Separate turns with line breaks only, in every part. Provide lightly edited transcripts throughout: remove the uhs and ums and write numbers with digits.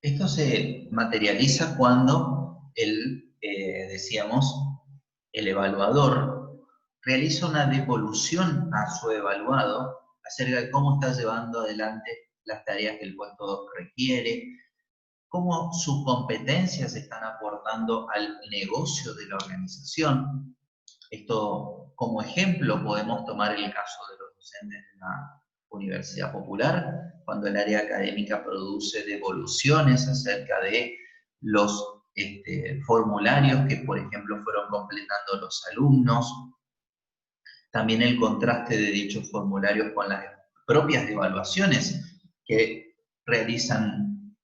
Esto se materializa cuando decíamos, el evaluador realiza una devolución a su evaluado acerca de cómo está llevando adelante las tareas que el puesto requiere, cómo sus competencias están aportando al negocio de la organización. Esto, como ejemplo, podemos tomar el caso de los docentes de la Universidad Popular, cuando el área académica produce devoluciones acerca de los formularios que, por ejemplo, fueron completando los alumnos. También el contraste de dichos formularios con las propias evaluaciones que realizan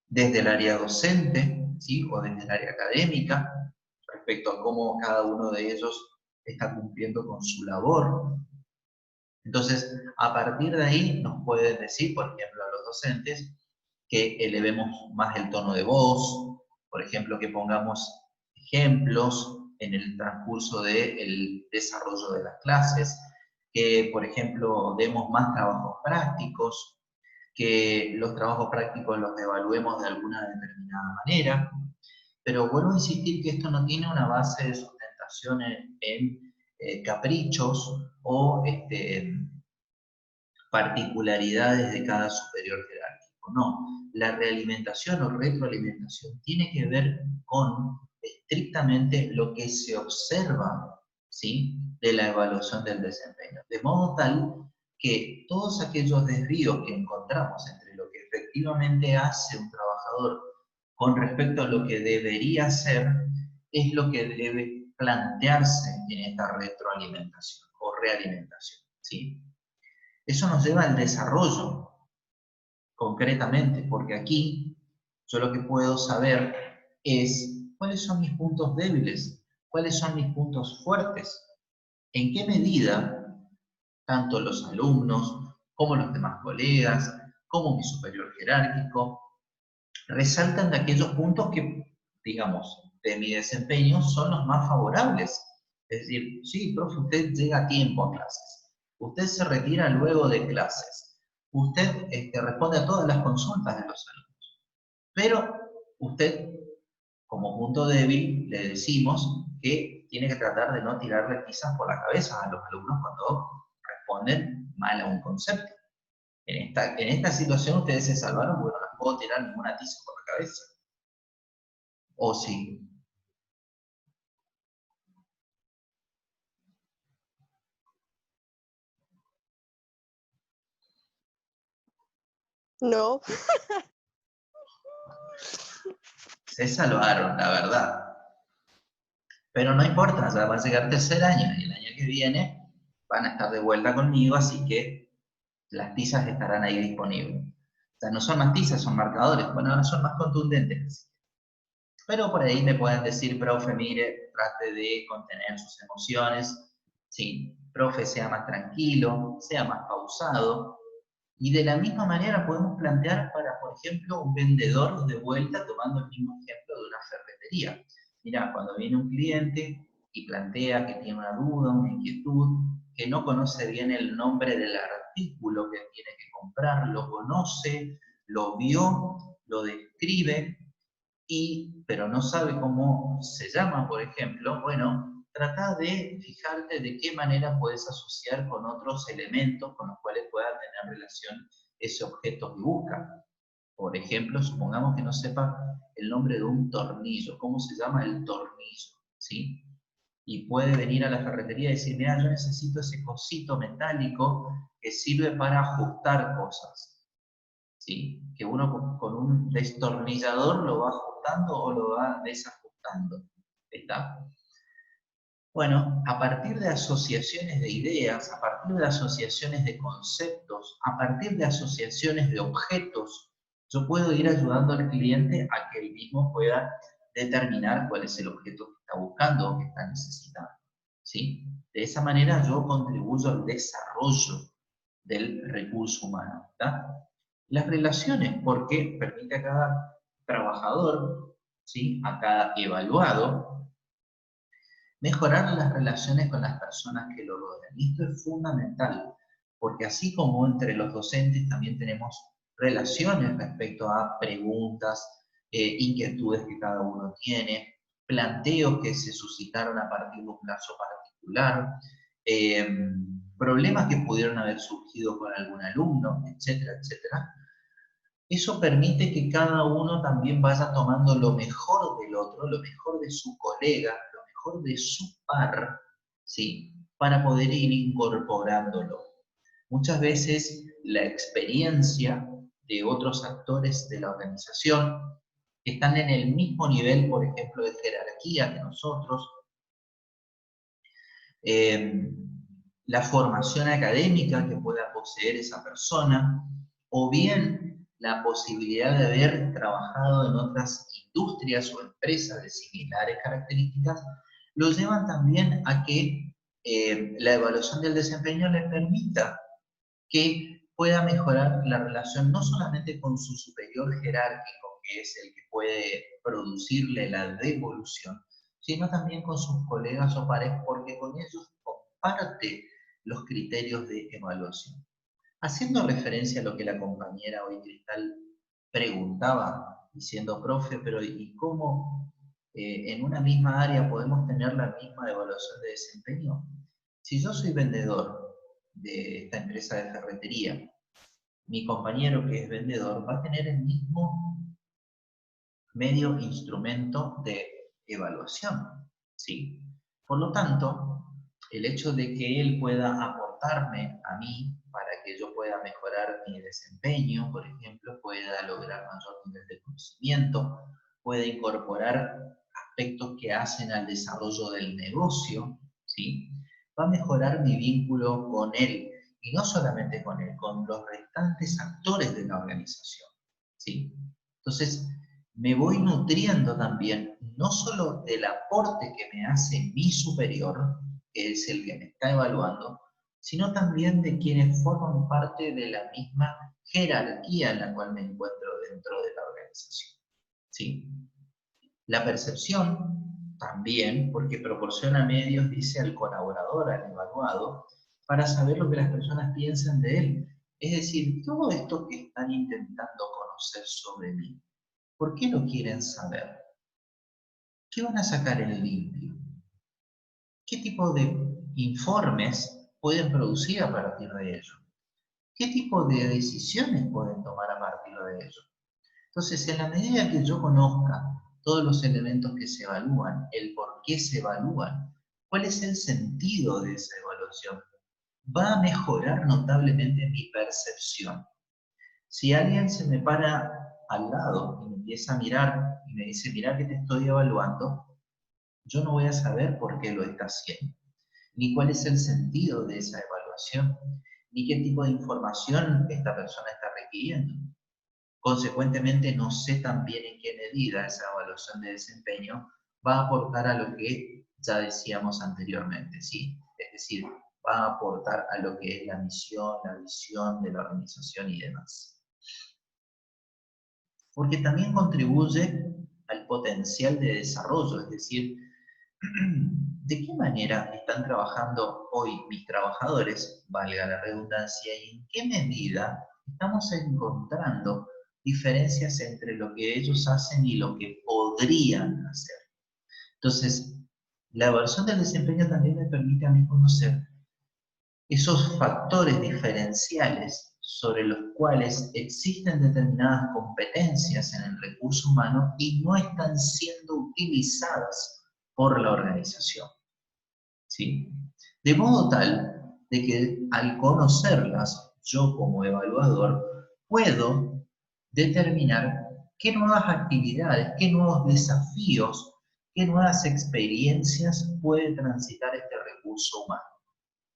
desde el área docente, ¿sí? O desde el área académica, respecto a cómo cada uno de ellos está cumpliendo con su labor. Entonces, a partir de ahí nos pueden decir, por ejemplo, a los docentes, que elevemos más el tono de voz, por ejemplo, que pongamos ejemplos en el transcurso del desarrollo de las clases, que, por ejemplo, demos más trabajos prácticos, que los trabajos prácticos los evaluemos de alguna determinada manera, pero vuelvo a insistir que esto no tiene una base de sustentación en caprichos o particularidades de cada superior jerárquico. No, la realimentación o retroalimentación tiene que ver con estrictamente lo que se observa, ¿sí?, de la evaluación del desempeño. De modo tal que todos aquellos desvíos que encontramos entre lo que efectivamente hace un trabajador con respecto a lo que debería hacer, es lo que debe plantearse en esta retroalimentación o realimentación, ¿sí? Eso nos lleva al desarrollo, concretamente, porque aquí yo lo que puedo saber es cuáles son mis puntos débiles, cuáles son mis puntos fuertes, en qué medida tanto los alumnos como los demás colegas, como mi superior jerárquico, resaltan de aquellos puntos que, digamos, de mi desempeño son los más favorables. Es decir, sí, profe, usted llega a tiempo a clases, usted se retira luego de clases, usted responde a todas las consultas de los alumnos, pero usted, como punto débil, le decimos que tiene que tratar de no tirarle tizas por la cabeza a los alumnos cuando responden mal a un concepto. En esta situación ustedes se salvaron porque no les puedo tirar ninguna tiza por la cabeza. ¿O sí?
No.
Se salvaron, la verdad. Pero no importa, ya va a llegar tercer año y el año que viene van a estar de vuelta conmigo, así que las tizas estarán ahí disponibles. O sea, no son más tizas, son marcadores. Bueno, ahora son más contundentes. Pero por ahí me pueden decir, profe, mire, trate de contener sus emociones. Sí, profe, sea más tranquilo, sea más pausado. Y de la misma manera podemos plantear para, por ejemplo, un vendedor de vuelta, tomando el mismo ejemplo de una ferretería. Mira, cuando viene un cliente y plantea que tiene una duda, una inquietud, que no conoce bien el nombre del artículo que tiene que comprar, lo conoce, lo vio, lo describe, pero no sabe cómo se llama, por ejemplo, bueno, trata de fijarte de qué manera puedes asociar con otros elementos con los cuales pueda tener relación ese objeto que busca. Por ejemplo, supongamos que no sepa el nombre de un tornillo, cómo se llama el tornillo, ¿sí? Y puede venir a la ferretería y decir, mira, yo necesito ese cosito metálico que sirve para ajustar cosas. ¿Sí? Que uno con un destornillador lo va ajustando o lo va desajustando. ¿Está? Bueno, a partir de asociaciones de ideas, a partir de asociaciones de conceptos, a partir de asociaciones de objetos, yo puedo ir ayudando al cliente a que él mismo pueda determinar cuál es el objeto que está buscando o que está necesitando. ¿Sí? De esa manera yo contribuyo al desarrollo del recurso humano. ¿Está? Las relaciones, porque permite a cada trabajador, ¿sí?, a cada evaluado, mejorar las relaciones con las personas que lo rodean. Y esto es fundamental, porque así como entre los docentes también tenemos relaciones respecto a preguntas, inquietudes que cada uno tiene, planteos que se suscitaron a partir de un caso particular, problemas que pudieron haber surgido con algún alumno, etcétera, etcétera. Eso permite que cada uno también vaya tomando lo mejor del otro, lo mejor de su colega, lo mejor de su par, ¿sí? Para poder ir incorporándolo. Muchas veces la experiencia de otros actores de la organización que están en el mismo nivel, por ejemplo, de jerarquía que nosotros, la formación académica que pueda poseer esa persona, o bien la posibilidad de haber trabajado en otras industrias o empresas de similares características, lo llevan también a que la evaluación del desempeño le permita que pueda mejorar la relación no solamente con su superior jerárquico, que es el que puede producirle la devolución, sino también con sus colegas o pares, porque con ellos comparte los criterios de evaluación. Haciendo referencia a lo que la compañera hoy Cristal preguntaba, diciendo, profe, pero ¿y cómo en una misma área podemos tener la misma evaluación de desempeño? Si yo soy vendedor de esta empresa de ferretería, mi compañero que es vendedor va a tener el mismo medio instrumento de evaluación, ¿sí? Por lo tanto, el hecho de que él pueda aportarme a mí para que yo pueda mejorar mi desempeño, por ejemplo, pueda lograr mayor nivel de conocimiento, pueda incorporar aspectos que hacen al desarrollo del negocio, ¿sí? Va a mejorar mi vínculo con él, y no solamente con él, con los restantes actores de la organización, ¿sí? Entonces, me voy nutriendo también, no solo del aporte que me hace mi superior, que es el que me está evaluando, sino también de quienes forman parte de la misma jerarquía en la cual me encuentro dentro de la organización, ¿sí? La percepción también, porque proporciona medios, dice, al colaborador, al evaluado, para saber lo que las personas piensan de él. Es decir, todo esto que están intentando conocer sobre mí, ¿por qué lo quieren saber? ¿Qué van a sacar en limpio? ¿Qué tipo de informes pueden producir a partir de ello? ¿Qué tipo de decisiones pueden tomar a partir de ello? Entonces, en la medida que yo conozca todos los elementos que se evalúan, el por qué se evalúan, cuál es el sentido de esa evaluación, va a mejorar notablemente mi percepción. Si alguien se me para al lado y me empieza a mirar y me dice, mira que te estoy evaluando, yo no voy a saber por qué lo está haciendo, ni cuál es el sentido de esa evaluación, ni qué tipo de información esta persona está requiriendo. Consecuentemente, no sé también en qué medida esa evaluación de desempeño va a aportar a lo que ya decíamos anteriormente, ¿sí? Es decir, va a aportar a lo que es la misión, la visión de la organización y demás. Porque también contribuye al potencial de desarrollo, es decir, ¿de qué manera están trabajando hoy mis trabajadores, valga la redundancia, y en qué medida estamos encontrando diferencias entre lo que ellos hacen y lo que podrían hacer? Entonces, la evaluación del desempeño también me permite a mí conocer esos factores diferenciales sobre los cuales existen determinadas competencias en el recurso humano y no están siendo utilizadas por la organización, ¿sí? De modo tal de que al conocerlas, yo como evaluador puedo determinar qué nuevas actividades, qué nuevos desafíos, qué nuevas experiencias puede transitar este recurso humano,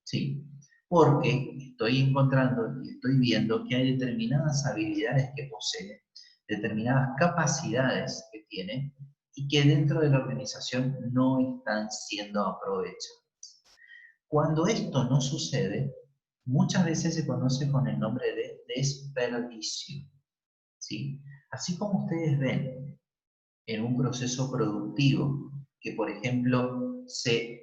¿sí? Porque estoy encontrando y estoy viendo que hay determinadas habilidades que posee, determinadas capacidades que tiene y que dentro de la organización no están siendo aprovechadas. Cuando esto no sucede, muchas veces se conoce con el nombre de desperdicio, ¿sí? Así como ustedes ven en un proceso productivo que, por ejemplo, se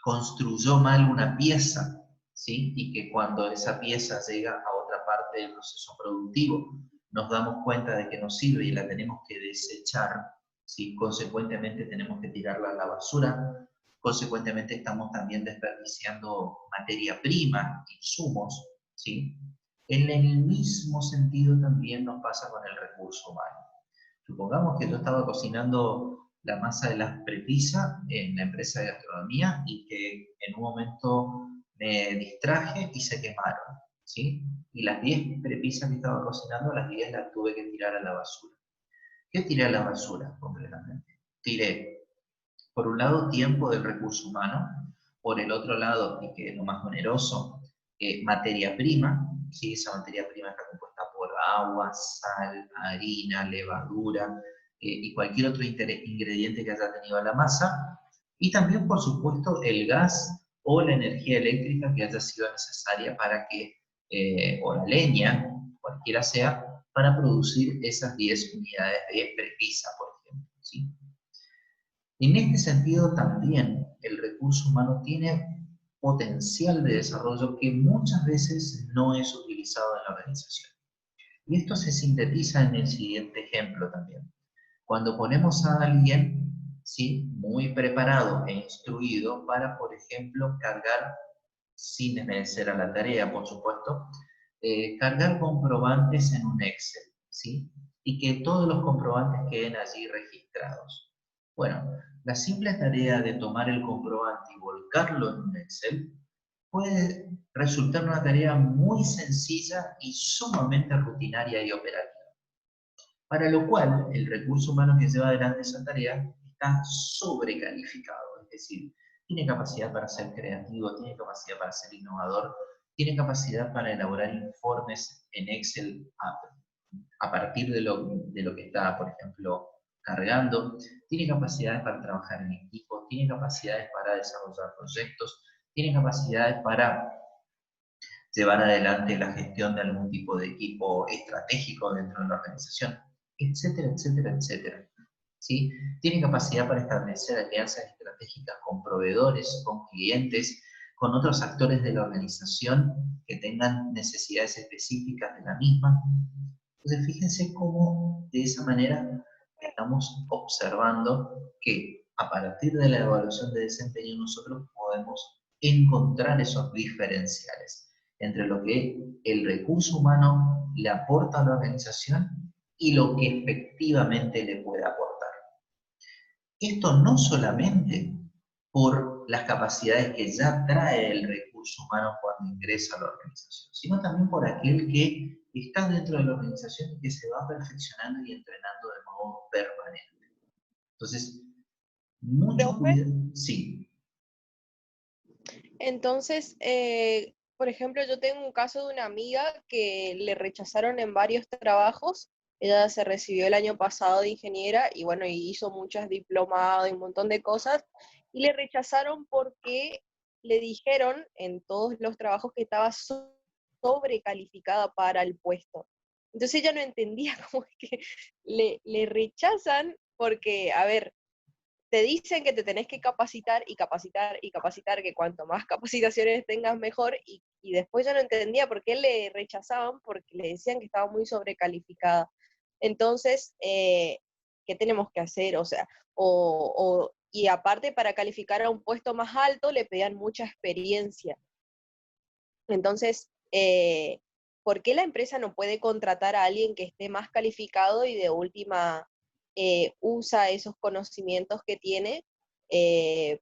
construyó mal una pieza, ¿sí? Y que cuando esa pieza llega a otra otra parte del proceso productivo, nos damos cuenta de que nos sirve y la tenemos que desechar, ¿sí? Consecuentemente tenemos que tirarla a la basura, consecuentemente estamos también desperdiciando materia prima, insumos, ¿sí? En el mismo sentido también nos pasa con el recurso humano. Supongamos que yo estaba cocinando la masa de las prepisas en la empresa de gastronomía y que en un momento me distraje y se quemaron, ¿sí? Y las 10 prepisas que estaba cocinando, las 10 las tuve que tirar a la basura. ¿Qué tiré a la basura completamente? Tiré, por un lado, tiempo del recurso humano, por el otro lado, y que es lo más oneroso, materia prima, ¿sí? Esa materia prima está compuesta por agua, sal, harina, levadura y cualquier otro ingrediente que haya tenido la masa, y también, por supuesto, el gas o la energía eléctrica que haya sido necesaria para que, o la leña, cualquiera sea, para producir esas 10 unidades de prepisa, por ejemplo, ¿sí? En este sentido también el recurso humano tiene potencial de desarrollo que muchas veces no es utilizado en la organización. Y esto se sintetiza en el siguiente ejemplo también. Cuando ponemos a alguien, ¿sí?, muy preparado e instruido para, por ejemplo, cargar, sin desmerecer a la tarea, por supuesto, cargar comprobantes en un Excel, ¿sí? Y que todos los comprobantes queden allí registrados. Bueno, la simple tarea de tomar el comprobante y volcarlo en un Excel puede resultar una tarea muy sencilla y sumamente rutinaria y operativa. Para lo cual, el recurso humano que lleva adelante esa tarea está sobrecalificado, es decir, tiene capacidad para ser creativo, tiene capacidad para ser innovador, tiene capacidad para elaborar informes en Excel a partir de lo que está, por ejemplo, cargando, tiene capacidades para trabajar en equipo, tiene capacidades para desarrollar proyectos, tiene capacidades para llevar adelante la gestión de algún tipo de equipo estratégico dentro de la organización, etcétera, etcétera, etcétera. ¿Sí? Tiene capacidad para establecer alianzas estratégicas con proveedores, con clientes, con otros actores de la organización que tengan necesidades específicas de la misma. Entonces, fíjense cómo de esa manera estamos observando que a partir de la evaluación de desempeño nosotros podemos encontrar esos diferenciales entre lo que el recurso humano le aporta a la organización y lo que efectivamente le puede aportar. Esto no solamente por las capacidades que ya trae el recurso humano cuando ingresa a la organización, sino también por aquel que está dentro de la organización y que se va perfeccionando y entrenando de modo permanente. Entonces, mucho
Profe,
cuidado. Sí.
entonces, por ejemplo, yo tengo un caso de una amiga que le rechazaron en varios trabajos. Ella se recibió el año pasado de ingeniera y bueno, y hizo muchas diplomados y un montón de cosas, y le rechazaron porque le dijeron en todos los trabajos que estaba sobrecalificada para el puesto. Entonces ella no entendía cómo es que le rechazan porque, a ver, te dicen que te tenés que capacitar y capacitar y capacitar, que cuanto más capacitaciones tengas mejor, y después yo no entendía por qué le rechazaban, porque le decían que estaba muy sobrecalificada. Entonces, ¿qué tenemos que hacer? O sea, y aparte para calificar a un puesto más alto le pedían mucha experiencia. Entonces, ¿por qué la empresa no puede contratar a alguien que esté más calificado y de última usa esos conocimientos que tiene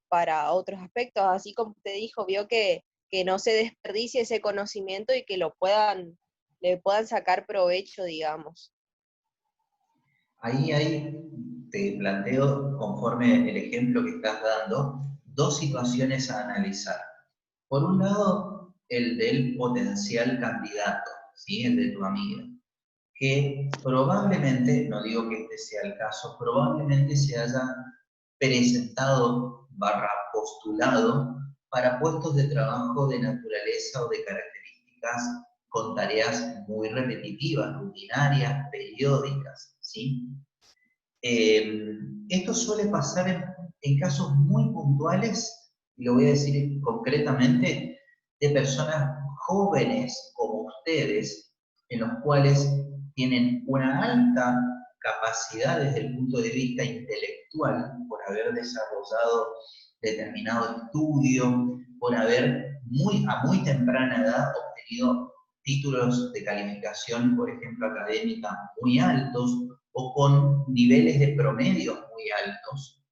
para otros aspectos? Así como usted dijo, vio que no se desperdicie ese conocimiento y que le puedan sacar provecho, digamos.
Ahí te planteo, conforme el ejemplo que estás dando, dos situaciones a analizar. Por un lado, el del potencial candidato, ¿sí?, el de tu amiga, que probablemente, no digo que este sea el caso, probablemente se haya presentado barra postulado para puestos de trabajo de naturaleza o de características con tareas muy repetitivas, rutinarias, periódicas, ¿sí? Esto suele pasar en casos muy puntuales, y lo voy a decir concretamente, de personas jóvenes como ustedes, en los cuales tienen una alta capacidad desde el punto de vista intelectual, por haber desarrollado determinado estudio, por haber a muy temprana edad obtenido títulos de calificación, por ejemplo, académica muy altos, o con niveles de promedio muy altos.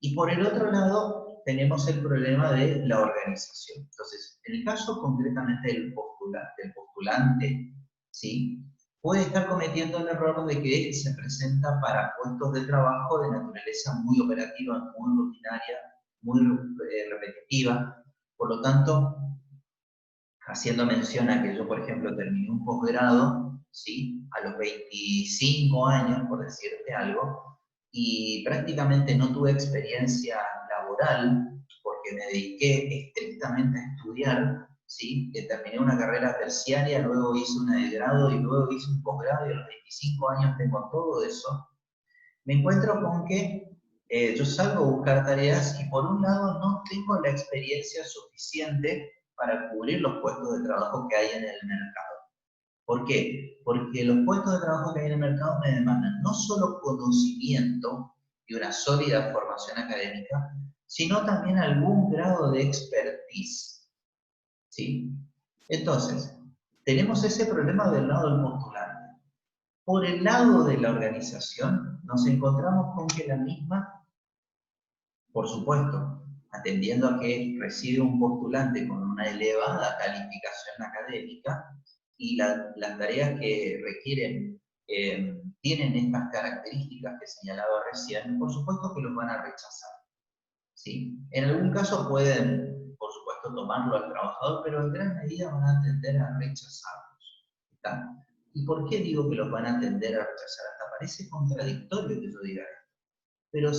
Y por el otro lado, tenemos el problema de la organización. Entonces, en el caso concretamente del postulante, ¿sí? Puede estar cometiendo el error de que se presenta para puestos de trabajo de naturaleza muy operativa, muy rutinaria, muy repetitiva. Por lo tanto, haciendo mención a que yo, por ejemplo, terminé un posgrado, ¿sí? A los 25 años, por decirte algo, y prácticamente no tuve experiencia laboral porque me dediqué estrictamente a estudiar, ¿sí? Que terminé una carrera terciaria, luego hice una de grado y luego hice un posgrado y a los 25 años tengo todo eso. Me encuentro con que yo salgo a buscar tareas y por un lado no tengo la experiencia suficiente para cubrir los puestos de trabajo que hay en el mercado. ¿Por qué? Porque los puestos de trabajo que hay en el mercado me demandan no solo conocimiento y una sólida formación académica, sino también algún grado de expertise. ¿Sí? Entonces, tenemos ese problema del lado del postulante. Por el lado de la organización, nos encontramos con que la misma, por supuesto, atendiendo a que recibe un postulante con una elevada calificación académica y las tareas que requieren tienen estas características que señalaba recién, por supuesto que los van a rechazar. ¿Sí? En algún caso pueden, por supuesto, tomarlo al trabajador, pero en gran medida van a tender a rechazarlos. ¿Está? ¿Y por qué digo que los van a tender a rechazar? Hasta parece contradictorio que yo diga esto, pero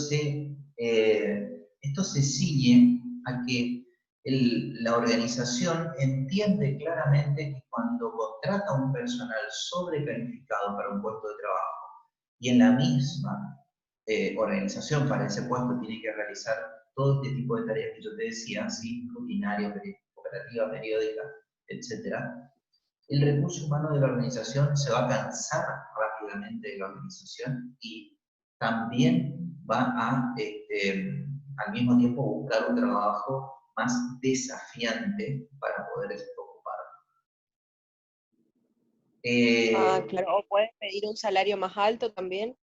esto se ciñe a que la organización entiende claramente que cuando contrata un personal sobrecalificado para un puesto de trabajo y en la misma organización para ese puesto tiene que realizar todo este tipo de tareas que yo te decía, ¿sí? Rutinaria, operativa, periódica, etc., el recurso humano de la organización se va a cansar rápidamente de la organización y también va a, al mismo tiempo, buscar un trabajo más desafiante para poder ocuparlo.
Claro, o puedes pedir un salario más alto también.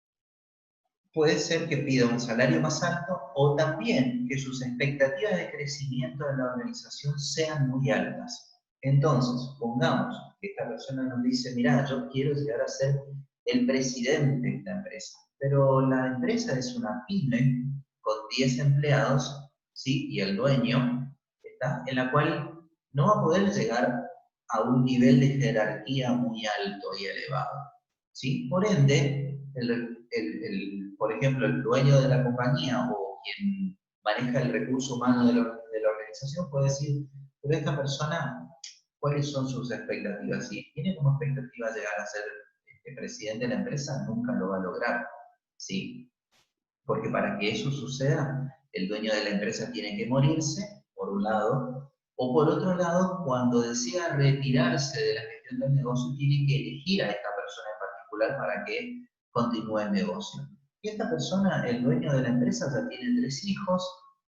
Puede ser que pida un salario más alto o también que sus expectativas de crecimiento de la organización sean muy altas. Entonces, pongamos que esta persona nos dice, mira, yo quiero llegar a ser el presidente de esta empresa, pero la empresa es una pyme con 10 empleados, ¿sí? Y el dueño, ¿está? En la cual no va a poder llegar a un nivel de jerarquía muy alto y elevado, ¿sí? Por ende, por ejemplo, el dueño de la compañía o quien maneja el recurso humano de la organización puede decir, pero esta persona, ¿cuáles son sus expectativas? Si tiene como expectativa llegar a ser presidente de la empresa, nunca lo va a lograr, ¿sí? Porque para que eso suceda, el dueño de la empresa tiene que morirse, por un lado, o por otro lado, cuando decida retirarse de la gestión del negocio, tiene que elegir a esta persona en particular para que continúe el negocio. Y esta persona, el dueño de la empresa, ya tiene 3 hijos,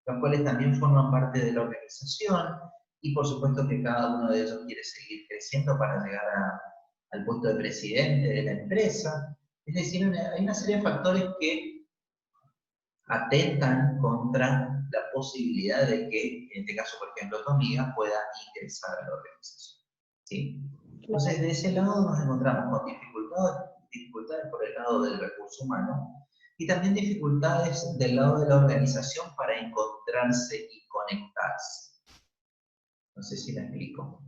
los cuales también forman parte de la organización, y por supuesto que cada uno de ellos quiere seguir creciendo para llegar al puesto de presidente de la empresa. Es decir, hay una serie de factores que atentan contra la posibilidad de que, en este caso, por ejemplo, tu amiga pueda ingresar a la organización. ¿Sí? Entonces, de ese lado nos encontramos con dificultades por el lado del recurso humano y también dificultades del lado de la organización para encontrarse y conectarse. No sé si me explico.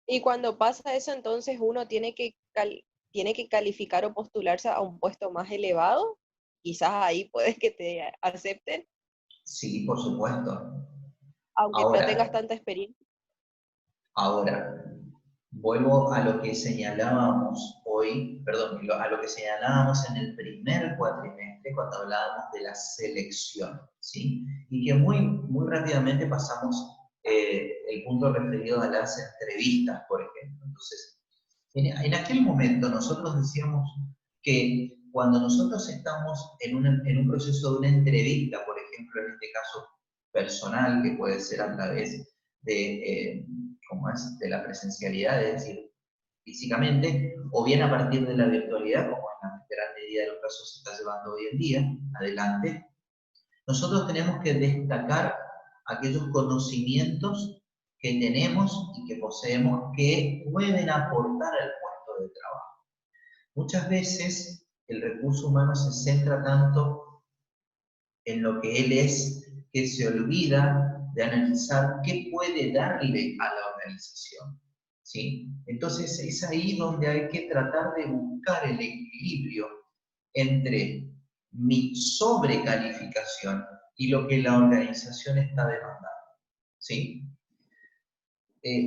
Y cuando pasa eso, entonces uno tiene que calificar o postularse a un puesto más elevado. Quizás ahí puedes que te acepten,
Sí, por supuesto.
aunque no tengas
Ahora,
tanta experiencia.
Ahora, vuelvo a lo que señalábamos hoy, perdón, a lo que señalábamos en el primer cuatrimestre cuando hablábamos de la selección, ¿sí? Y que muy rápidamente pasamos el punto referido a las entrevistas, por ejemplo. Entonces, En aquel momento nosotros decíamos que cuando nosotros estamos en un proceso de una entrevista, por ejemplo, en este caso personal, que puede ser a través de, ¿cómo es?, de la presencialidad, es decir, físicamente, o bien a partir de la virtualidad, como en la gran medida de los casos se está llevando hoy en día, adelante, nosotros tenemos que destacar aquellos conocimientos que tenemos y que poseemos que pueden aportar al puesto de trabajo. Muchas veces el recurso humano se centra tanto en lo que él es que se olvida de analizar qué puede darle a la organización. ¿Sí? Entonces es ahí donde hay que tratar de buscar el equilibrio entre mi sobrecalificación y lo que la organización está demandando. ¿Sí?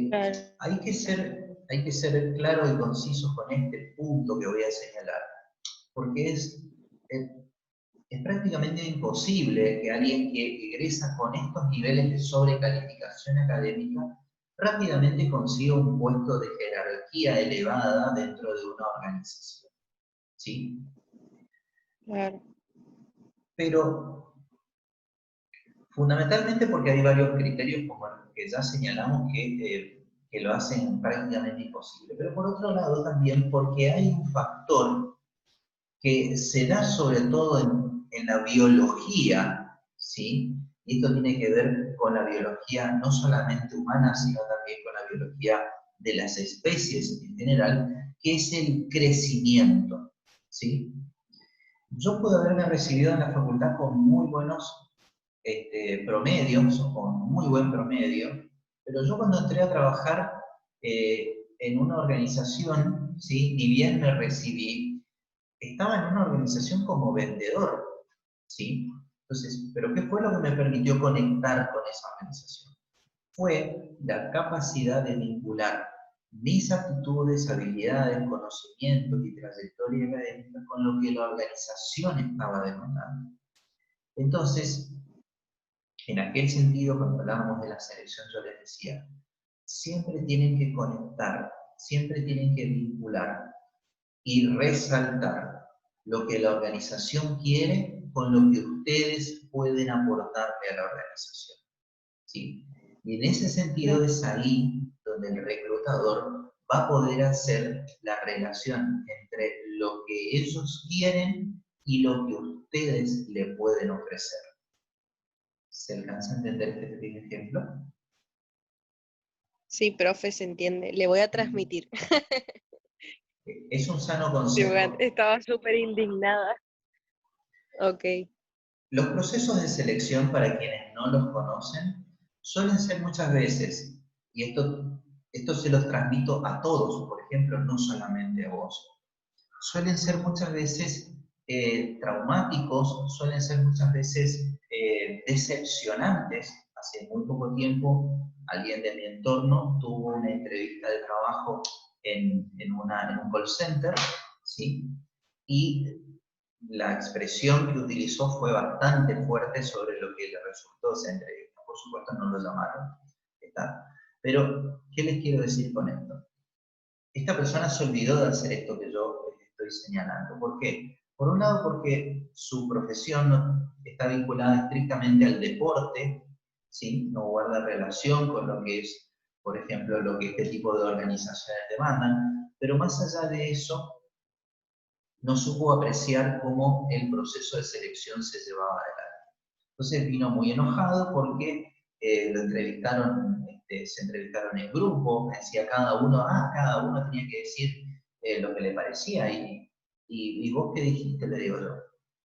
Claro.
Hay que ser claro y conciso con este punto que voy a señalar, porque es prácticamente imposible que alguien que egresa con estos niveles de sobrecalificación académica rápidamente consiga un puesto de jerarquía elevada dentro de una organización. ¿Sí?
Claro.
Pero fundamentalmente porque hay varios criterios como los que ya señalamos que lo hacen prácticamente imposible. Pero por otro lado también porque hay un factor que se da sobre todo en la biología, ¿sí? Y esto tiene que ver con la biología no solamente humana, sino también con la biología de las especies en general, que es el crecimiento, ¿sí? Yo puedo haberme recibido en la facultad con muy buenos promedios, o con muy buen promedio, pero yo cuando entré a trabajar en una organización, ¿sí? Ni bien me recibí, estaba en una organización como vendedor, ¿sí? Entonces, ¿pero qué fue lo que me permitió conectar con esa organización? Fue la capacidad de vincular mis aptitudes, habilidades, conocimientos y trayectoria académica con lo que la organización estaba demandando. Entonces, en aquel sentido, cuando hablábamos de la selección, yo les decía, siempre tienen que conectar, siempre tienen que vincular y resaltar lo que la organización quiere con lo que ustedes pueden aportarle a la organización. ¿Sí? Y en ese sentido es ahí donde el reclutador va a poder hacer la relación entre lo que ellos quieren y lo que ustedes le pueden ofrecer. ¿Se alcanza a entender este pequeño ejemplo?
Sí, profe, se entiende. Le voy a transmitir.
Es un sano
Sí, porque
concepto.
estaba súper indignada. Ok.
Los procesos de selección, para quienes no los conocen, suelen ser muchas veces, y esto se los transmito a todos, por ejemplo, no solamente a vos, suelen ser muchas veces traumáticos, suelen ser muchas veces decepcionantes. Hace muy poco tiempo, alguien de mi entorno tuvo una entrevista de trabajo en un call center, ¿sí? Y la expresión que utilizó fue bastante fuerte sobre lo que le resultó esa entrevista. Por supuesto, no lo llamaron. ¿Está? Pero, ¿qué les quiero decir con esto? Esta persona se olvidó de hacer esto que yo les estoy señalando. ¿Por qué? Por un lado, porque su profesión está vinculada estrictamente al deporte, ¿sí? No guarda relación con lo que es, por ejemplo, lo que este tipo de organizaciones demandan, pero más allá de eso, no supo apreciar cómo el proceso de selección se llevaba adelante. Entonces vino muy enojado porque lo entrevistaron, se entrevistaron en grupo, decía cada uno tenía que decir lo que le parecía. Y vos qué dijiste, le digo yo.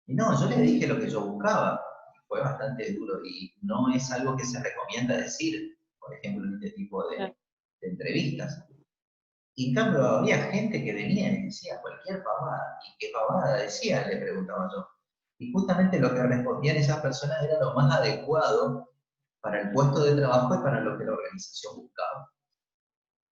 Y no, yo le dije lo que yo buscaba. Fue bastante duro y no es algo que se recomienda decir, por ejemplo, en este tipo de entrevistas. Y en cambio había gente que venía y decía cualquier pavada. ¿Y qué pavada decía? Le preguntaba yo. Y justamente lo que respondían esas personas era lo más adecuado para el puesto de trabajo y para lo que la organización buscaba.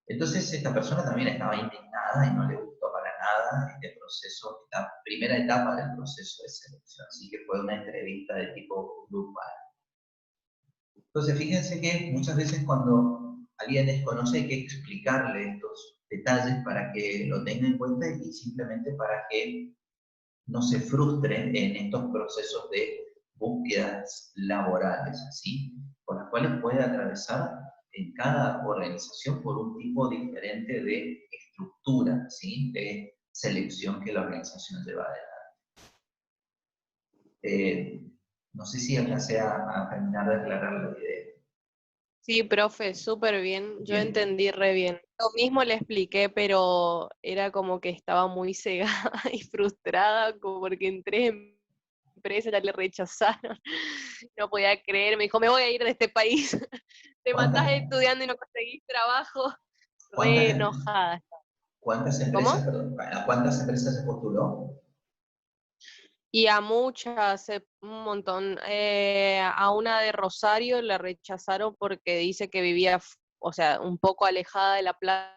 Entonces esta persona también estaba indignada y no le gustó para nada este proceso, esta primera etapa del proceso de selección. Así que fue una entrevista de tipo grupal. Entonces fíjense que muchas veces cuando alguien desconoce hay que explicarle estos detalles para que lo tenga en cuenta y simplemente para que no se frustren en estos procesos de búsquedas laborales, ¿sí? Por las cuales puede atravesar en cada organización por un tipo diferente de estructura, ¿sí? De selección que la organización lleva adelante. No sé si alcancé a terminar de aclarar la idea.
Sí, profe, súper bien, yo
Bien.
entendí re bien. Lo mismo le expliqué, pero era como que estaba muy cegada y frustrada, como porque entré en empresa, ya le rechazaron, no podía creer, me dijo, me voy a ir de este país, te matás
¿Cuántas,
estudiando y no conseguís trabajo, re
cuántas,
enojada.
cuántas empresas,
¿Cómo?
perdón, a cuántas empresas se postuló?
Y a muchas, un montón. A una de Rosario la rechazaron porque dice que vivía, o sea, un poco alejada de la planta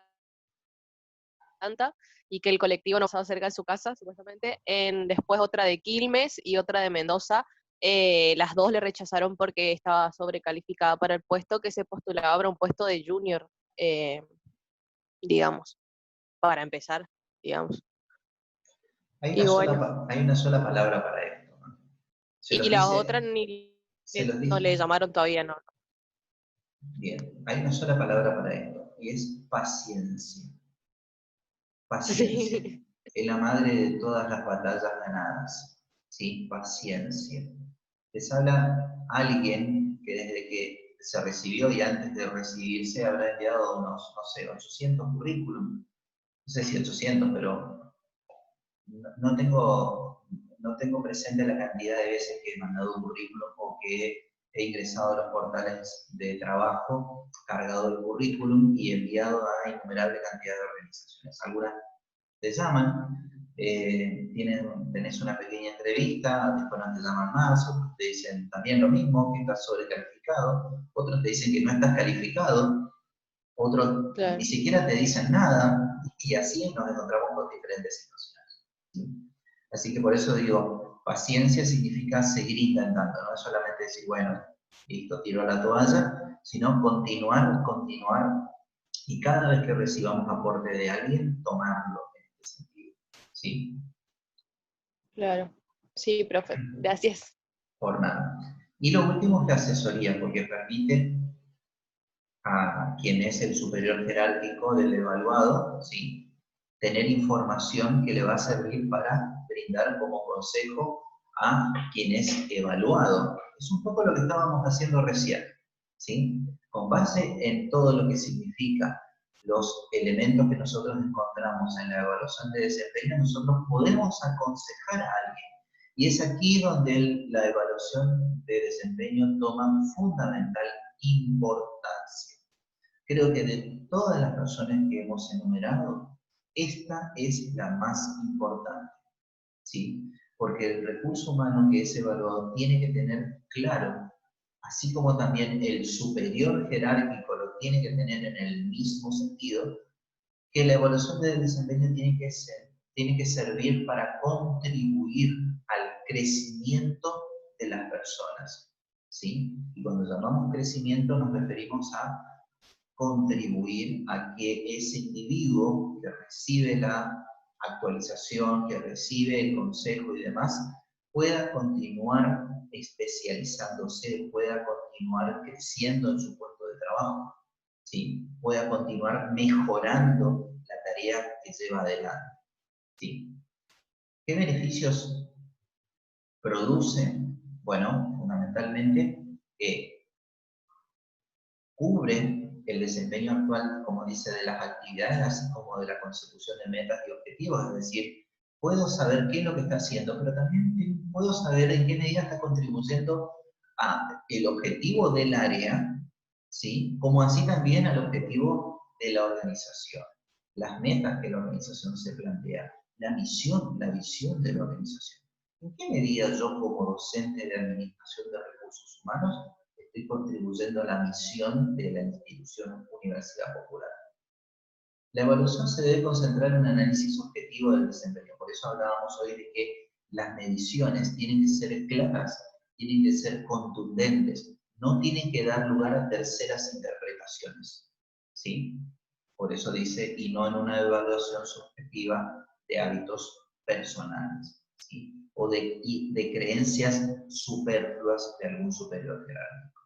y que el colectivo no estaba cerca de su casa, supuestamente. Después otra de Quilmes y otra de Mendoza. Las dos le rechazaron porque estaba sobrecalificada para el puesto que se postulaba para un puesto de junior, eh, digamos, para empezar, digamos. Y bueno,
Hay una sola palabra para esto, ¿no? Se
y
los
las otras
dice, se los
no le
dice,
llamaron todavía, no.
bien, hay una sola palabra para esto, y es paciencia. Paciencia.
Sí.
Es la madre de todas las batallas ganadas. ¿Sí? Paciencia. Les habla alguien que desde que se recibió y antes de recibirse habrá enviado unos, no sé, 800 currículum. No sé si 800, pero no tengo, no tengo presente la cantidad de veces que he mandado un currículum o que he ingresado a los portales de trabajo, cargado el currículum y enviado a innumerable cantidad de organizaciones. Algunas te llaman, tenés una pequeña entrevista, después no te llaman más, otros te dicen también lo mismo, que estás sobrecalificado, otros te dicen que no estás calificado, otros ni
Claro.
siquiera te dicen nada, y así nos encontramos con diferentes situaciones. ¿Sí? Así que por eso digo, paciencia significa seguir intentando, no es solamente decir, bueno, listo, tiro la toalla, sino continuar, continuar, y cada vez que recibamos aporte de alguien, tomarlo en este sentido. ¿Sí?
Claro. Sí, profe. Gracias.
Por nada. Y lo último es la asesoría, porque permite a quien es el superior jerárquico del evaluado, ¿sí? Tener información que le va a servir para brindar como consejo a quien es evaluado. Es un poco lo que estábamos haciendo recién, ¿sí? Con base en todo lo que significa los elementos que nosotros encontramos en la evaluación de desempeño, nosotros podemos aconsejar a alguien. Y es aquí donde la evaluación de desempeño toma fundamental importancia. Creo que de todas las razones que hemos enumerado, esta es la más importante, ¿sí? Porque el recurso humano que es evaluado tiene que tener claro, así como también el superior jerárquico lo tiene que tener en el mismo sentido, que la evaluación de desempeño tiene que servir para contribuir al crecimiento de las personas, ¿sí? Y cuando llamamos crecimiento nos referimos a contribuir a que ese individuo que recibe la actualización, que recibe el consejo y demás, pueda continuar especializándose, pueda continuar creciendo en su puesto de trabajo, ¿sí? Pueda continuar mejorando la tarea que lleva adelante. ¿Sí? ¿Qué beneficios producen? Bueno, fundamentalmente que cubre el desempeño actual, como dice, de las actividades, así como de la consecución de metas y objetivos. Es decir, puedo saber qué es lo que está haciendo, pero también puedo saber en qué medida está contribuyendo a el objetivo del área, ¿sí? Como así también al objetivo de la organización. Las metas que la organización se plantea, la misión, la visión de la organización. ¿En qué medida yo como docente de administración de recursos humanos estoy contribuyendo a la misión de la institución Universidad Popular? La evaluación se debe concentrar en un análisis objetivo del desempeño. Por eso hablábamos hoy de que las mediciones tienen que ser claras, tienen que ser contundentes, no tienen que dar lugar a terceras interpretaciones. ¿Sí? Por eso dice, y no en una evaluación subjetiva de hábitos personales, ¿sí? O de creencias superfluas de algún superior jerárquico.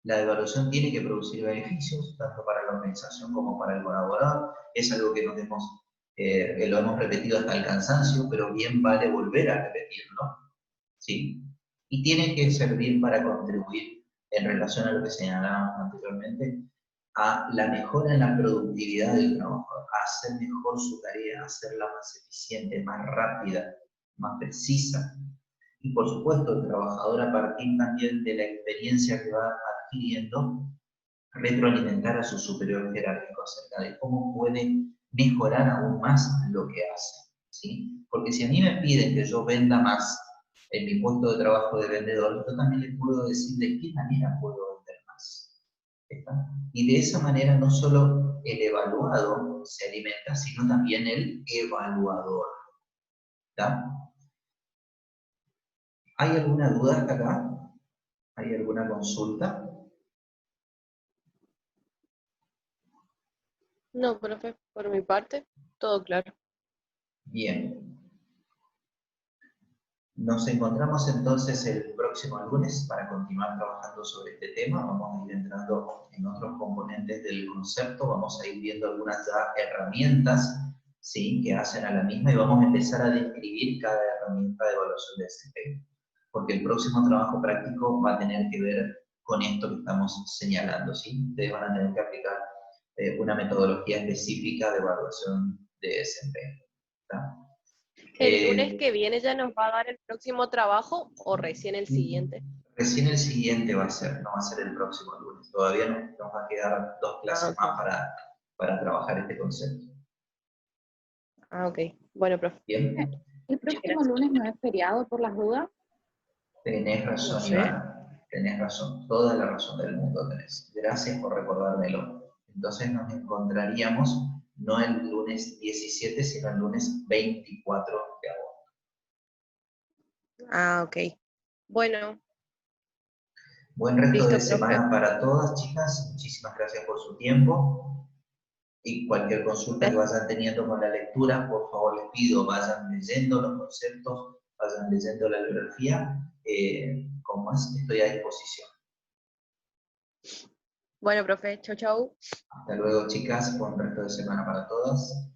La evaluación tiene que producir beneficios, tanto para la organización como para el colaborador. Es algo que lo hemos repetido hasta el cansancio, pero bien vale volver a repetirlo, ¿sí? Y tiene que servir para contribuir, en relación a lo que señalábamos anteriormente, a la mejora en la productividad del trabajador, a hacer mejor su tarea, a hacerla más eficiente, más rápida, más precisa. Y por supuesto, el trabajador, a partir también de la experiencia que va adquiriendo, retroalimentar a su superior jerárquico acerca de cómo puede mejorar aún más lo que hace, ¿sí? Porque si a mí me piden que yo venda más en mi puesto de trabajo de vendedor, yo también les puedo decir de qué manera puedo vender más. ¿Está? Y de esa manera no solo el evaluado se alimenta, sino también el evaluador. ¿Está? ¿Hay alguna duda hasta acá? ¿Hay alguna consulta?
No, profe, por mi parte, todo claro.
Bien. Nos encontramos entonces el próximo lunes para continuar trabajando sobre este tema. Vamos a ir entrando en otros componentes del concepto, vamos a ir viendo algunas ya herramientas, ¿sí?, que hacen a la misma, y vamos a empezar a describir cada herramienta de evaluación de desempeño. Porque el próximo trabajo práctico va a tener que ver con esto que estamos señalando, ¿sí? Ustedes van a tener que aplicar una metodología específica de evaluación de desempeño. ¿Está?
¿El lunes que viene ya nos va a dar el próximo trabajo o recién el
Y
siguiente?
recién el siguiente va a ser, no va a ser el próximo lunes. Todavía nos va a quedar 2
Ah,
clases
ok.
más para trabajar este concepto.
Ah, ok. Bueno, profe.
¿Bien?
El
Muchas
próximo
gracias.
lunes no es feriado por las dudas.
Tenés
No
razón,
sé.
Ivana. Tenés razón. Toda la razón del mundo tenés. Gracias por recordármelo. Entonces nos encontraríamos no el lunes 17, sino el lunes 24 de agosto.
Ah, ok. Bueno,
Buen resto de
listo, profe.
semana para todas, chicas. Muchísimas gracias por su tiempo. Y cualquier consulta que vayan teniendo con la lectura, por favor les pido, vayan leyendo los conceptos, vayan leyendo la bibliografía, con más estoy a disposición.
Bueno, profe. Chau, chau.
Hasta luego, chicas, buen resto de semana para todas.